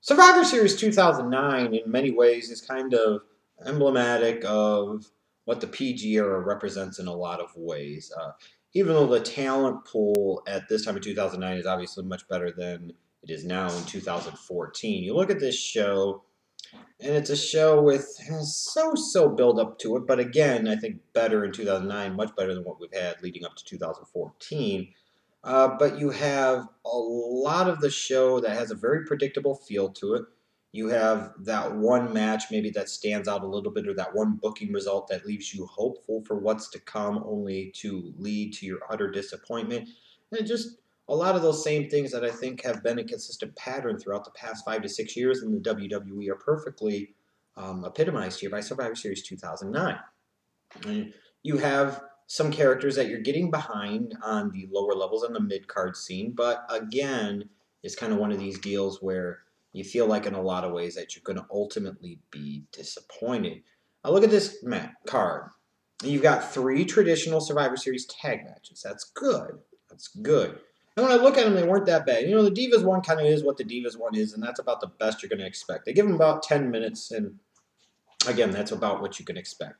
Survivor Series 2009, in many ways, is kind of emblematic of what the PG era represents in a lot of ways. Even though the talent pool at this time of 2009 is obviously much better than it is now in 2014, you look at this show, and it's a show with so build up to it, but again, I think better in 2009, much better than what we've had leading up to 2014. But you have a lot of the show that has a very predictable feel to it. You have that one match maybe that stands out a little bit, or that one booking result that leaves you hopeful for what's to come, only to lead to your utter disappointment. And just a lot of those same things that I think have been a consistent pattern throughout the past 5 to 6 years in the WWE are perfectly epitomized here by Survivor Series 2009. And you have some characters that you're getting behind on the lower levels on the mid-card scene, but again, it's kind of one of these deals where you feel like in a lot of ways that you're going to ultimately be disappointed. Now look at this card. You've got 3 traditional Survivor Series tag matches. That's good. That's good. And when I look at them, they weren't that bad. You know, the Divas one kind of is what the Divas one is, and that's about the best you're going to expect. They give them about 10 minutes, and again, that's about what you can expect.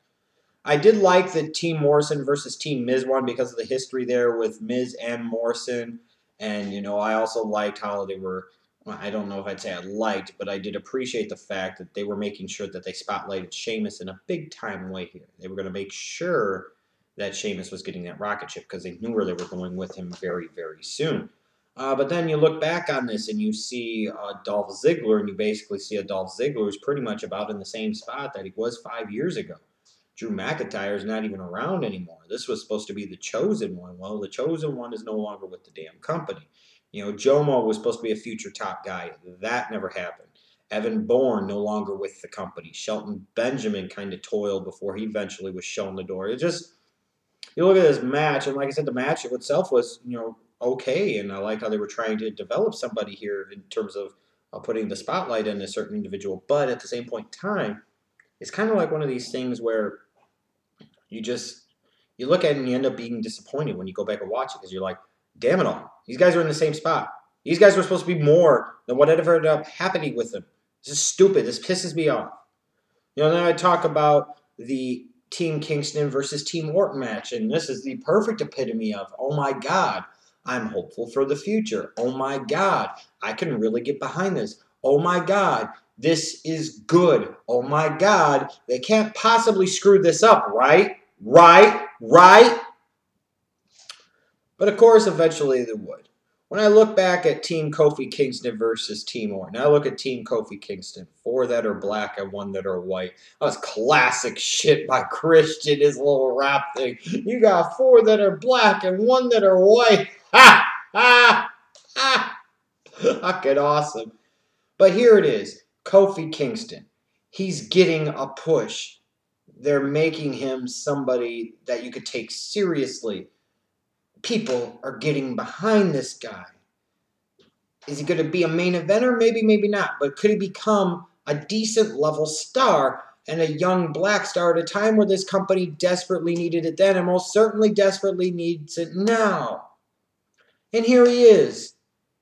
I did like the Team Morrison versus Team Miz one because of the history there with Miz and Morrison. And, you know, I also liked how they were, well, I don't know if I'd say I liked, but I did appreciate the fact that they were making sure that they spotlighted Sheamus in a big-time way here. They were going to make sure that Sheamus was getting that rocket ship because they knew where they were going with him very, very soon. But then you look back on this and you see Dolph Ziggler, and you basically see a Dolph Ziggler who's pretty much about in the same spot that he was 5 years ago. Drew McIntyre is not even around anymore. This was supposed to be the Chosen One. Well, the Chosen One is no longer with the damn company. You know, Jomo was supposed to be a future top guy. That never happened. Evan Bourne no longer with the company. Shelton Benjamin kind of toiled before he eventually was shown the door. It just, you look at this match, and like I said, the match itself was, you know, okay, and I like how they were trying to develop somebody here in terms of putting the spotlight in a certain individual. But at the same point in time, it's kind of like one of these things where you look at it and you end up being disappointed when you go back and watch it because you're like, damn it all. These guys are in the same spot. These guys were supposed to be more than whatever ended up happening with them. This is stupid. This pisses me off. You know, then I talk about the Team Kingston versus Team Orton match, and this is the perfect epitome of, oh my God, I'm hopeful for the future. Oh my God, I can really get behind this. Oh my God, this is good. Oh my God, they can't possibly screw this up, right? Right? But of course, eventually they would. When I look back at Team Kofi Kingston versus Team Orton, I look at Team Kofi Kingston, 4 that are black and 1 that are white. That was classic shit by Christian, his little rap thing. You got 4 that are black and 1 that are white. Ha! Ha! Ha! Fucking awesome. But here it is. Kofi Kingston. He's getting a push. They're making him somebody that you could take seriously. People are getting behind this guy. Is he going to be a main eventer? Maybe, maybe not. But could he become a decent level star and a young black star at a time where this company desperately needed it then and most certainly desperately needs it now? And here he is.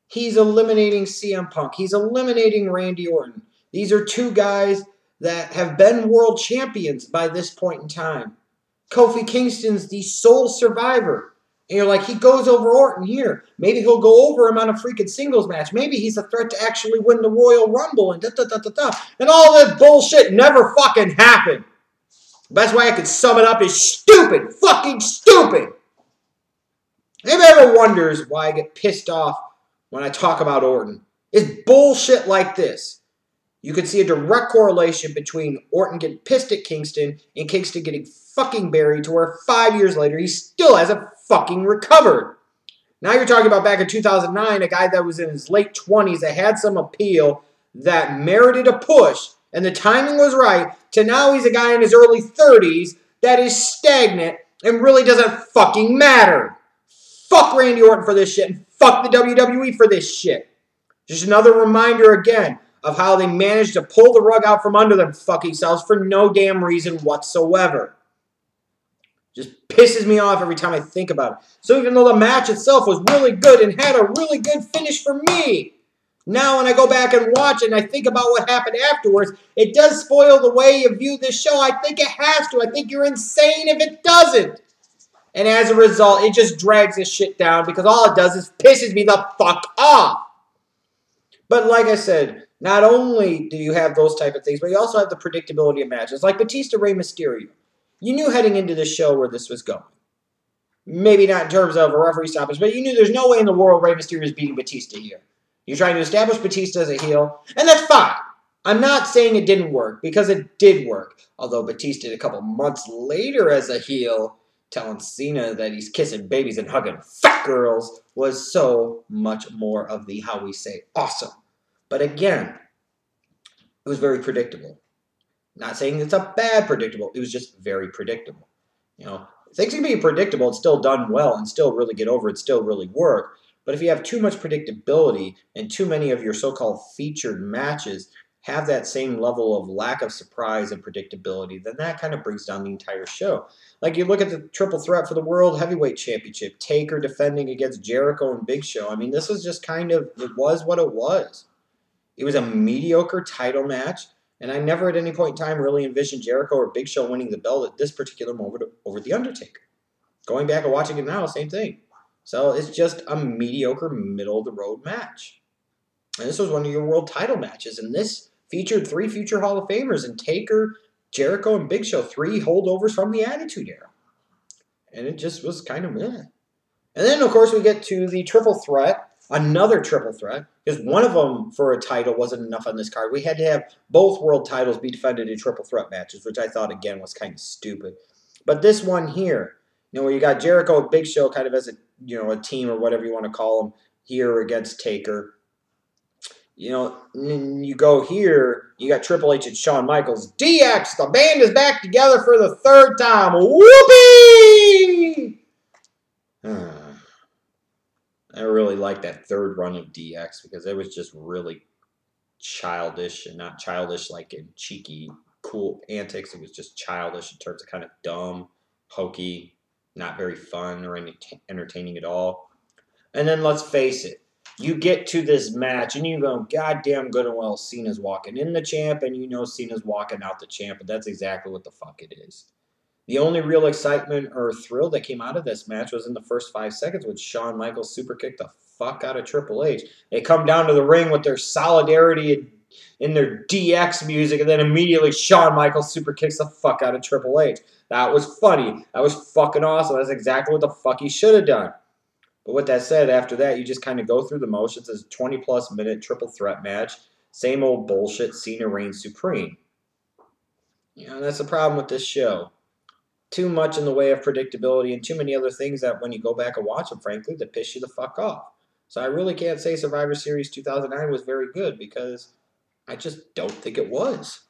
He's eliminating CM Punk. He's eliminating Randy Orton. These are 2 guys that have been world champions by this point in time. Kofi Kingston's the sole survivor. And you're like, he goes over Orton here. Maybe he'll go over him on a freaking singles match. Maybe he's a threat to actually win the Royal Rumble and da-da-da-da-da. And all this bullshit never fucking happened. The best way I could sum it up is stupid. Fucking stupid. Anybody ever wonders why I get pissed off when I talk about Orton? It's bullshit like this. You can see a direct correlation between Orton getting pissed at Kingston and Kingston getting fucking buried to where 5 years later he still hasn't fucking recovered. Now you're talking about back in 2009, a guy that was in his late 20s that had some appeal, that merited a push, and the timing was right, to now he's a guy in his early 30s that is stagnant and really doesn't fucking matter. Fuck Randy Orton for this shit, and fuck the WWE for this shit. Just another reminder again of how they managed to pull the rug out from under them fucking selves for no damn reason whatsoever. Just pisses me off every time I think about it. So even though the match itself was really good and had a really good finish for me, Now, when I go back and watch it and I think about what happened afterwards, it does spoil the way you view this show. I think it has to. I think you're insane if it doesn't. And as a result, it just drags this shit down because all it does is pisses me the fuck off. But like I said, not only do you have those type of things, but you also have the predictability of matches. Like Batista, Rey Mysterio. You knew heading into this show where this was going. Maybe not in terms of a referee stoppage, but you knew there's no way in the world Rey Mysterio is beating Batista here. You're trying to establish Batista as a heel, and that's fine. I'm not saying it didn't work, because it did work. Although Batista, a couple months later as a heel, telling Cena that he's kissing babies and hugging fat girls was so much more of the, how we say, awesome. But again, it was very predictable. Not saying it's a bad predictable. It was just very predictable. You know, things can be predictable and still done well and still really get over it, still really work. But if you have too much predictability and too many of your so-called featured matches have that same level of lack of surprise and predictability, then that kind of brings down the entire show. Like you look at the triple threat for the World Heavyweight Championship, Taker defending against Jericho and Big Show. I mean, this was just kind of, it was what it was. It was a mediocre title match, and I never at any point in time really envisioned Jericho or Big Show winning the belt at this particular moment over The Undertaker. Going back and watching it now, same thing. So it's just a mediocre, middle-of-the-road match. And this was one of your world title matches, and this featured 3 future Hall of Famers in Taker, Jericho, and Big Show, 3 holdovers from the Attitude Era. And it just was kind of meh. And then, of course, we get to the triple threat, another triple threat, because one of them for a title wasn't enough on this card. We had to have both world titles be defended in triple threat matches, which I thought, again, was kind of stupid. But this one here, you know, where you got Jericho and Big Show kind of as a, you know, a team or whatever you want to call them here against Taker. You know, you go here, you got Triple H and Shawn Michaels. DX, the band is back together for the 3rd time. Whoopee! I really like that 3rd run of DX because it was just really childish, and not childish like in cheeky, cool antics. It was just childish in terms of kind of dumb, hokey, not very fun or entertaining at all. And then let's face it, you get to this match and you go, goddamn good and well, Cena's walking in the champ, and you know Cena's walking out the champ, and that's exactly what the fuck it is. The only real excitement or thrill that came out of this match was in the first 5 seconds when Shawn Michaels super kicked the fuck out of Triple H. They come down to the ring with their solidarity in their DX music, and then immediately Shawn Michaels super kicks the fuck out of Triple H. That was funny. That was fucking awesome. That's exactly what the fuck he should have done. But with that said, after that, you just kind of go through the motions. It's a 20-plus minute triple threat match. Same old bullshit. Cena reigns supreme. You know, that's the problem with this show. Too much in the way of predictability and too many other things that when you go back and watch them, frankly, that piss you the fuck off. So I really can't say Survivor Series 2009 was very good because I just don't think it was.